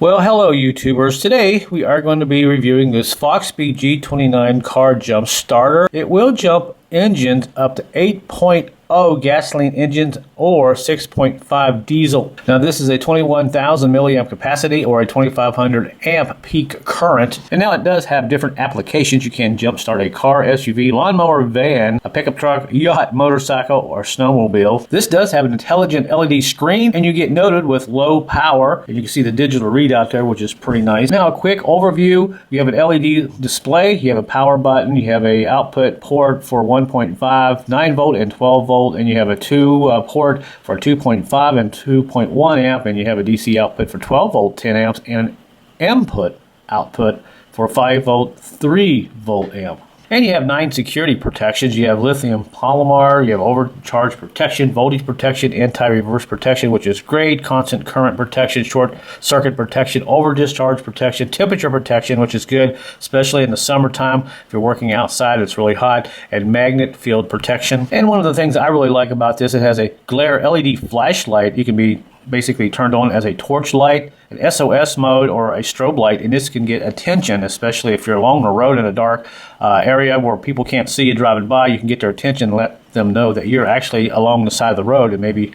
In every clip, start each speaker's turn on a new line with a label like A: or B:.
A: Well, hello YouTubers. Today we are going to be reviewing this Foxpeed G29 car jump starter. It will jump engines up to 8.0 gasoline engines or 6.5 diesel. Now this is a 21,000 milliamp capacity or a 2500 amp peak current. And now it does have different applications. You can jump start a car, SUV, lawnmower, van, a pickup truck, yacht, motorcycle, or snowmobile. This does have an intelligent LED screen and you get noted with low power. And you can see the digital readout there, which is pretty nice. Now a quick overview. You have an LED display, you have a power button, you have a output port for 1.5, 9 volt and 12 volt, and you have a 2 port for 2.5 and 2.1 amp, and you have a DC output for 12 volt 10 amps and an input output for 5 volt 3 volt amp. And you have 9 security protections. You have lithium polymer, you have overcharge protection, voltage protection, anti-reverse protection, which is great, constant current protection, short circuit protection, over discharge protection, temperature protection, which is good, especially in the summertime. If you're working outside, it's really hot, and magnet field protection. And one of the things I really like about this, it has a glare LED flashlight. You can be basically turned on as a torch light, an SOS mode, or a strobe light, and this can get attention, especially if you're along the road in a dark area where people can't see you driving by. You can get their attention and let them know that you're actually along the side of the road and maybe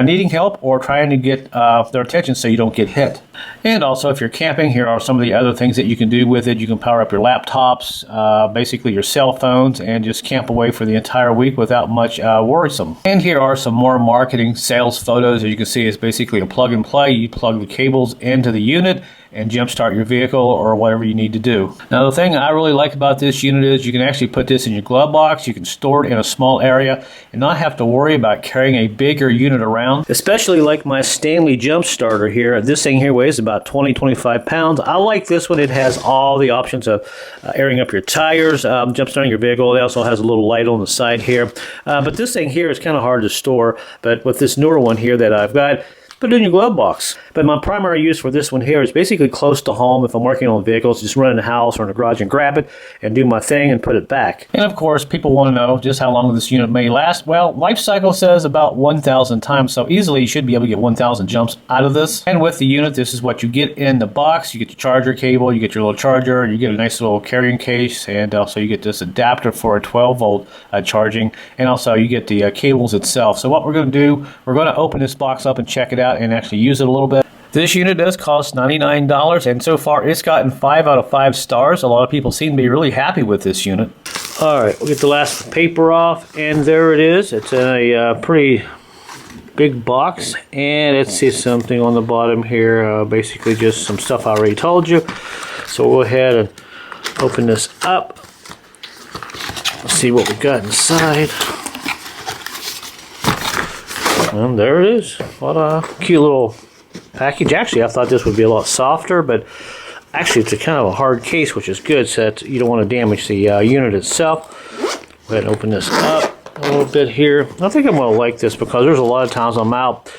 A: needing help or trying to get their attention so you don't get hit. And also, if you're camping, here are some of the other things that you can do with it. You can power up your laptops, basically your cell phones, and just camp away for the entire week without much worrisome. And here are some more marketing sales photos. As you can see, it's basically a plug and play. You plug the cables into the unit and jumpstart your vehicle or whatever you need to do. Now the thing I really like about this unit is you can actually put this in your glove box. You can store it in a small area and not have to worry about carrying a bigger unit around. Especially like my Stanley jump starter here. This thing here weighs about 20-25 pounds. I like this one. It has all the options of airing up your tires, jump starting your vehicle. It also has a little light on the side here. But this thing here is kind of hard to store. But with this newer one here that I've got, put it in your glove box. But my primary use for this one here is basically close to home. If I'm working on vehicles, just run in the house or in the garage and grab it and do my thing and put it back. And of course, people want to know just how long this unit may last. Well, life cycle says about 1,000 times, so easily you should be able to get 1,000 jumps out of this. And with the unit, this is what you get in the box. You get your charger cable, you get your little charger, you get a nice little carrying case, and also you get this adapter for a 12 volt charging, and also you get the cables itself. So what we're going to do, we're going to open this box up and check it out and actually use it a little bit. This unit does cost $99, and so far it's gotten 5 out of 5 stars. A lot of people seem to be really happy with this unit. Alright, we'll get the last paper off, and there it is. It's in a pretty big box, and let's see something on the bottom here. Basically just some stuff I already told you. So we'll go ahead and open this up. Let's see what we got inside. And there it is. What a cute little package. Actually, I thought this would be a lot softer, but actually it's a kind of a hard case, which is good, so that you don't want to damage the unit itself. Go ahead and open this up a little bit here. I think I'm going to like this because there's a lot of times I'm out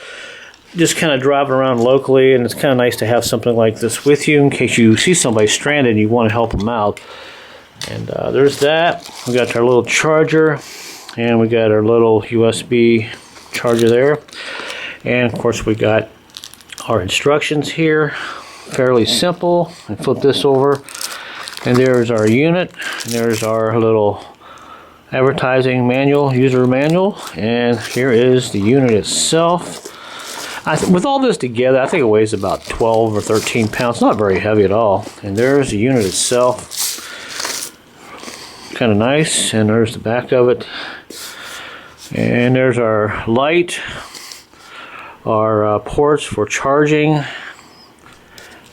A: just kind of driving around locally, and it's kind of nice to have something like this with you in case you see somebody stranded and you want to help them out. And there's that. We got our little charger, and we got our little USB charger there, and of course we got our instructions here, fairly simple. I flip this over, and there's our unit, and there's our little advertising manual, user manual, and here is the unit itself. With all this together, I think it weighs about 12 or 13 pounds, not very heavy at all. And there's the unit itself, kind of nice, and there's the back of it. And there's our light, our ports for charging,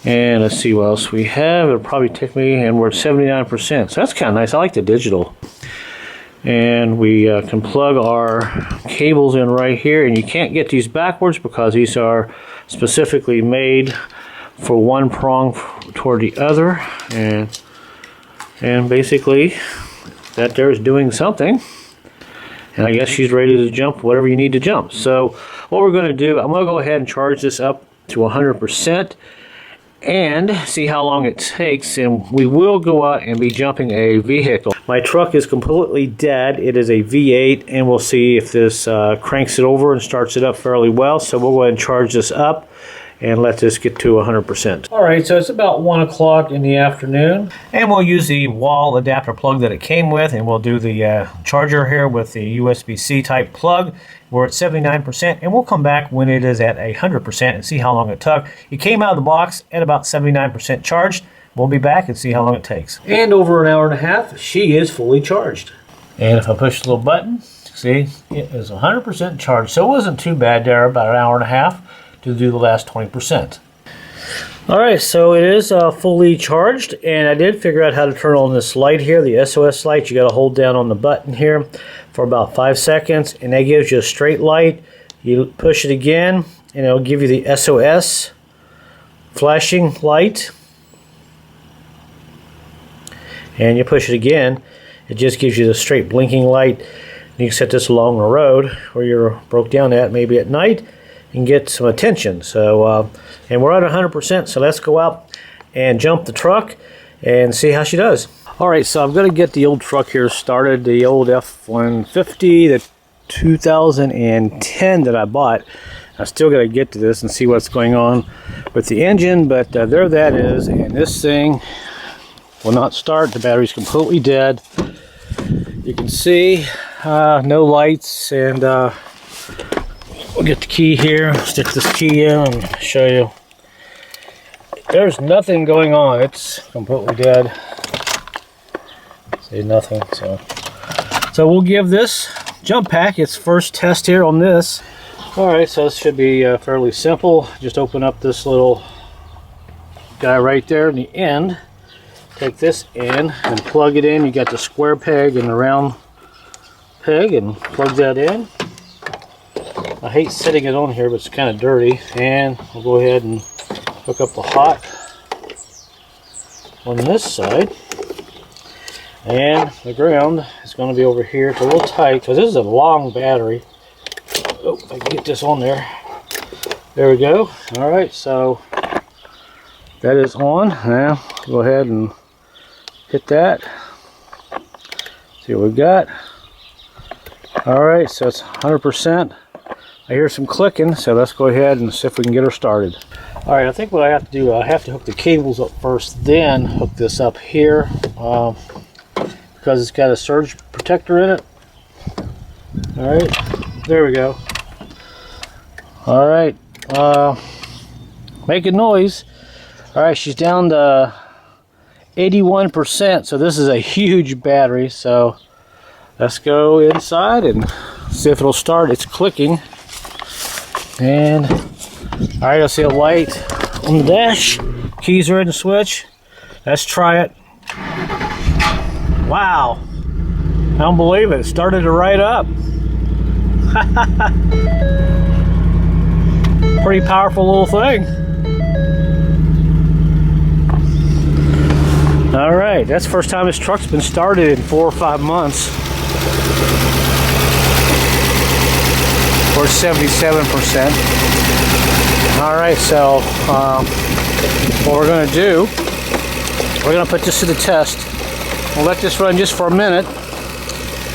A: and let's see what else we have. It'll probably take me, and we're at 79%, so that's kind of nice. I like the digital. And we can plug our cables in right here, and you can't get these backwards because these are specifically made for one prong toward the other, and basically that there is doing something. And I guess she's ready to jump whatever you need to jump. So what we're going to do, I'm going to go ahead and charge this up to 100% and see how long it takes, and we will go out and be jumping a vehicle. My truck is completely dead. It is a V8, and we'll see if this cranks it over and starts it up fairly well. So we'll go ahead and charge this up and let this get to 100%. Alright, so it's about 1 o'clock in the afternoon, and we'll use the wall adapter plug that it came with, and we'll do the charger here with the USB-C type plug. We're at 79%, and we'll come back when it is at 100% and see how long it took. It came out of the box at about 79% charged. We'll be back and see how long it takes. And over an hour and a half, she is fully charged. And if I push the little button, see, it is 100% charged. So it wasn't too bad there, about an hour and a half to do the last 20%. Alright, so it is fully charged, and I did figure out how to turn on this light here, the SOS light. You got to hold down on the button here for about 5 seconds, and that gives you a straight light. You push it again, and it'll give you the SOS flashing light. And you push it again, it just gives you the straight blinking light. You can set this along the road where you're broke down at, maybe at night, and get some attention. So, and we're at 100%, so let's go out and jump the truck and see how she does. Alright, so I'm going to get the old truck here started, the old F-150, the 2010 that I bought. I still got to get to this and see what's going on with the engine, but there that is, and this thing will not start. The battery's completely dead. You can see no lights, and we'll get the key here, stick this key in and show you. There's nothing going on. It's completely dead. See, nothing. So we'll give this jump pack its first test here on this. Alright, so this should be fairly simple. Just open up this little guy right there in the end. Take this in and plug it in. You got the square peg and the round peg, and plug that in. I hate setting it on here, but it's kind of dirty. And we'll go ahead and hook up the hot on this side. And the ground is going to be over here. It's a little tight because this is a long battery. Oh, I can get this on there. There we go. Alright, so that is on. Now go ahead and hit that. See what we've got. Alright, so it's 100%. I hear some clicking, so let's go ahead and see if we can get her started. Alright, I think what I have to do, I have to hook the cables up first, then hook this up here, because it's got a surge protector in it. Alright, there we go. Alright, making noise. Alright, she's down to 81%, so this is a huge battery. So let's go inside and see if it'll start. It's clicking. And alright, I see a light on the dash. Keys are in the switch. Let's try it. Wow, I don't believe it. It started to right up. Pretty powerful little thing. Alright, that's the first time this truck's been started in 4 or 5 months. We're 77%. Alright, so what we're going to do, we're going to put this to the test. We'll let this run just for a minute.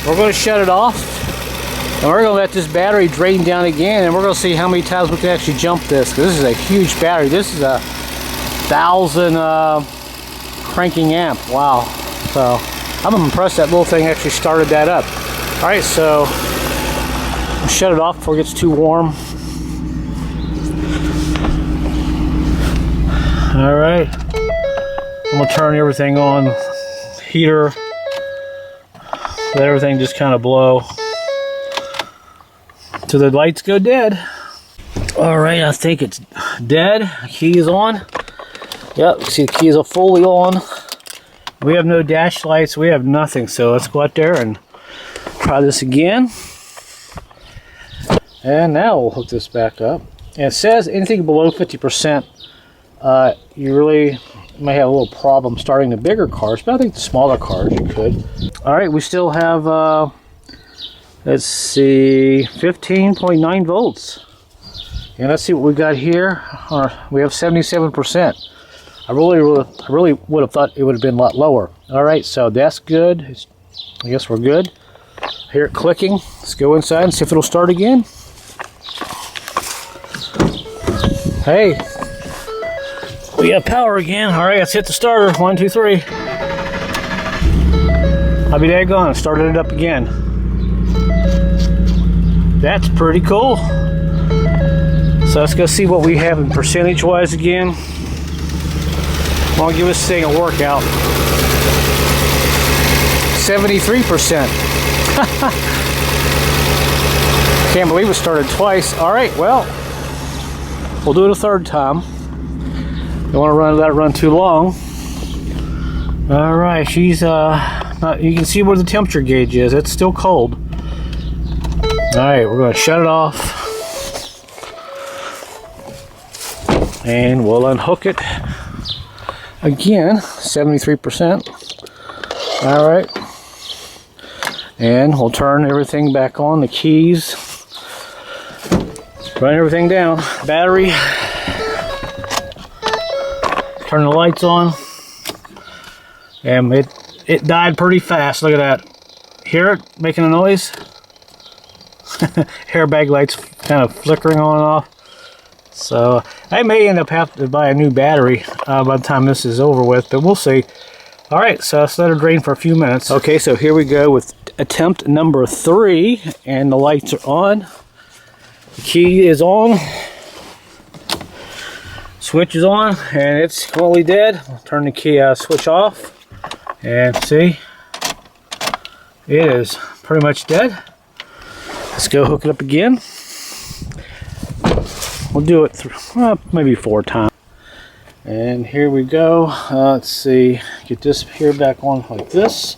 A: We're going to shut it off, and we're going to let this battery drain down again, and we're going to see how many times we can actually jump this, because this is a huge battery. This is a 1,000 cranking amp. Wow. So I'm impressed that little thing actually started that up. Alright, so we'll shut it off before it gets too warm. Alright, I'm going to turn everything on. Heater, let everything just kind of blow till the lights go dead. Alright, I think it's dead. Key is on. Yep, see the keys are fully on. We have no dash lights, we have nothing, so let's go out there and try this again. And now we'll hook this back up. And it says anything below 50%, you really may have a little problem starting the bigger cars, but I think the smaller cars you could. Alright, we still have, let's see, 15.9 volts. And let's see what we got here. We have 77%. I really would have thought it would have been a lot lower. Alright, so that's good. I guess we're good. I hear it clicking. Let's go inside and see if it'll start again. Hey, we have power again. All right, let's hit the starter. 1, 2, 3. I'll be daggone. Started it up again. That's pretty cool. So let's go see what we have in percentage-wise again. I'll give this thing a workout. 73%. Can't believe it started twice. All right, well, we'll do it a third time. Don't want to let it run too long. All right, she's not. You can see where the temperature gauge is. It's still cold. All right, we're going to shut it off, and we'll unhook it again. 73%. All right, and we'll turn everything back on. The keys. Run everything down. Battery. Turn the lights on. And it died pretty fast. Look at that. Hear it making a noise? Airbag lights kind of flickering on and off. So I may end up having to buy a new battery by the time this is over with, but we'll see. All right, so let's let it drain for a few minutes. Okay, so here we go with attempt number 3, and the lights are on. The key is on. Switch is on, and it's fully dead. I'll turn the key switch off, and see, it is pretty much dead. Let's go hook it up again. We'll do it through maybe 4 times. And here we go. Let's see. Get this here back on like this.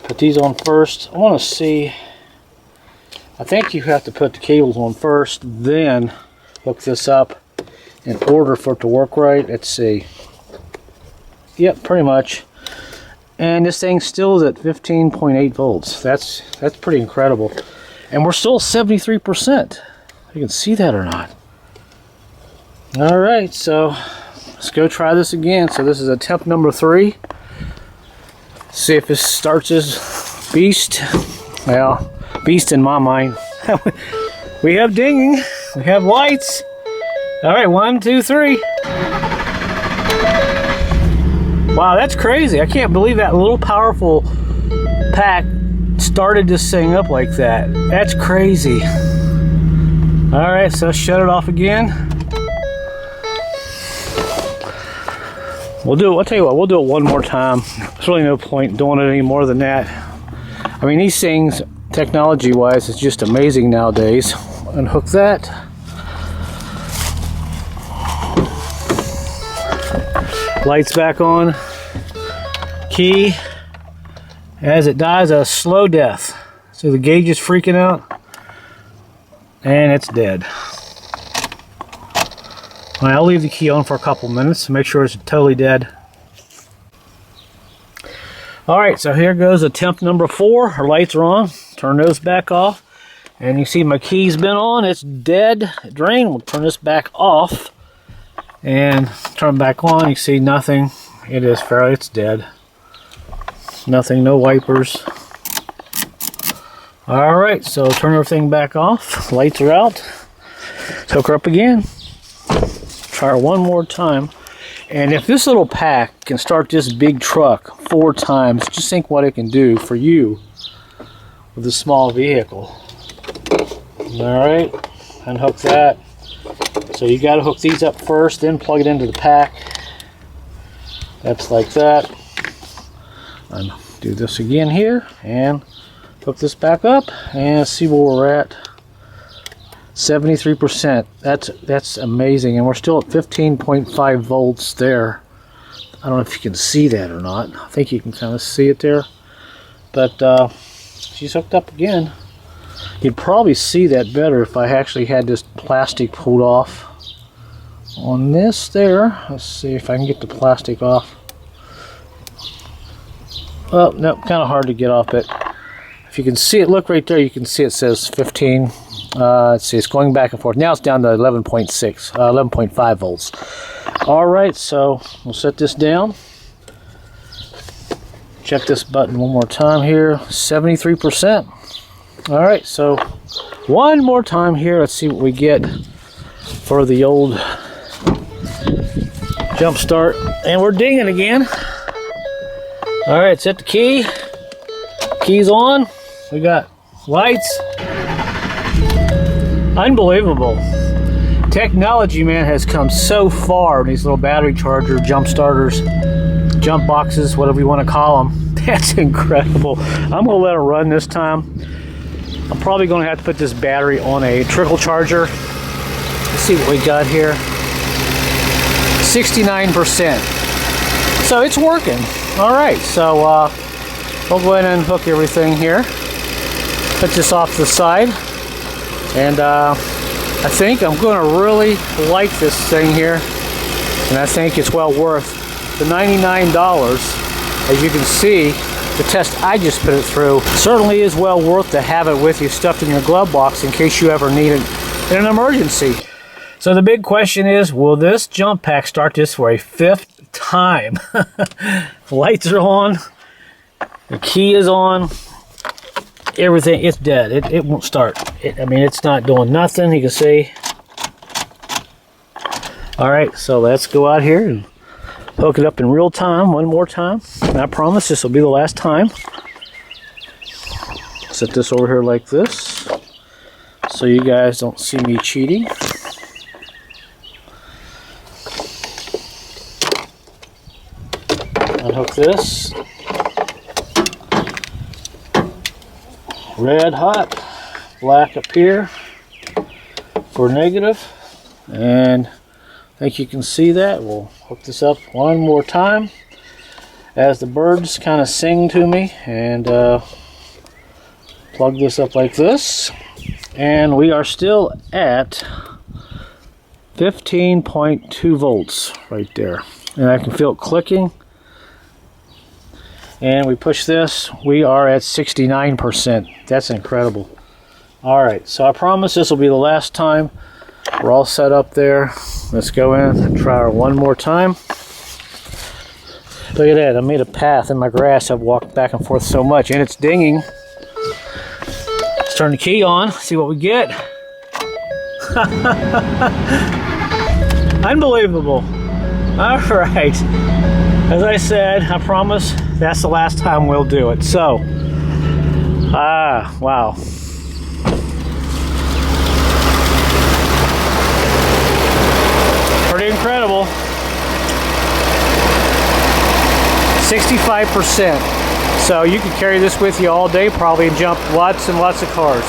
A: Put these on first. I want to see. I think you have to put the cables on first, then hook this up in order for it to work right. Let's see. Yep, pretty much. And this thing still is at 15.8 volts. That's pretty incredible. And we're still 73%. You can see that or not. All right, so let's go try this again. So this is attempt number 3. See if this starts this beast. Well, beast in my mind. We have dinging. We have lights. All right, 1, 2, 3. Wow, that's crazy. I can't believe that little powerful pack started this thing up like that. That's crazy. All right, so shut it off again. We'll do it. I'll tell you what, we'll do it one more time. There's really no point doing it any more than that. I mean, these things, technology-wise, is just amazing nowadays. Unhook that. Lights back on. Key. As it dies a slow death. So the gauge is freaking out. And it's dead. Well, I'll leave the key on for a couple minutes to make sure it's totally dead. Alright, so here goes attempt number 4. Our lights are on. Turn those back off. And you see my key's been on. It's dead. Drain. We'll turn this back off. And turn it back on. You see nothing. It is fairly, it's dead. Nothing, no wipers. Alright, so turn everything back off. Lights are out. Let's hook her up again. Try her one more time. And if this little pack can start this big truck 4 times, just think what it can do for you with a small vehicle. Alright, unhook that. So you got to hook these up first, then plug it into the pack. That's like that. Undo this again here, and hook this back up, and see where we're at. 73%. That's amazing, and we're still at 15.5 volts there. I don't know if you can see that or not. I think you can kind of see it there, but she's hooked up again. You'd probably see that better if I actually had this plastic pulled off on this there. Let's see if I can get the plastic off. Oh, no, kind of hard to get off, but if you can see it, look right there, you can see it says 15. Let's see, it's going back and forth. Now it's down to 11.5 volts. All right, so we'll set this down. Check this button one more time here. 73%. All right, so one more time here. Let's see what we get for the old Jump start, and we're dinging again. All right, set the key. Key's on. We got lights. Unbelievable. Technology, man, has come so far in these little battery charger jump starters, jump boxes, whatever you want to call them. That's incredible. I'm gonna let it run this time. I'm probably gonna have to put this battery on a trickle charger. Let's see what we got here. 69%. So it's working. All right, so we'll go ahead and hook everything here. Put this off to the side. And I think I'm gonna really like this thing here. And I think it's well worth the $99. As you can see, the test I just put it through certainly is well worth to have it with you stuffed in your glove box in case you ever need it in an emergency. So the big question is, will this jump pack start this for a 5th time? Lights are on, the key is on, everything, it's dead. It won't start. I mean, it's not doing nothing, you can see. All right, so let's go out here and hook it up in real time one more time. And I promise this will be the last time. Set this over here like this so you guys don't see me cheating. Unhook this. Red hot, black up here for negative, and I think you can see that. We'll hook this up one more time as the birds kind of sing to me, and plug this up like this, and we are still at 15.2 volts right there, and I can feel it clicking. And we push this, we are at 69%. That's incredible. All right, so I promise this will be the last time. We're all set up there. Let's go in and try it one more time. Look at that, I made a path in my grass. I've walked back and forth so much, and it's dinging. Let's turn the key on, see what we get. Unbelievable. All right. As I said, I promise that's the last time we'll do it. So, wow. Pretty incredible. 65%. So you can carry this with you all day, probably, and jump lots and lots of cars.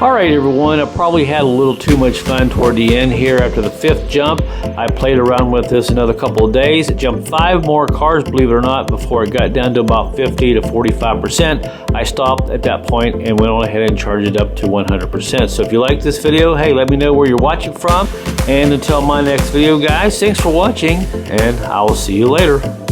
A: All right, everyone, I probably had a little too much fun toward the end here after the 5th jump. I played around with this another couple of days. It jumped 5 more cars, believe it or not, before it got down to about 50 to 45%. I stopped at that point and went on ahead and charged it up to 100%. So if you like this video, hey, let me know where you're watching from. And until my next video, guys, thanks for watching, and I will see you later.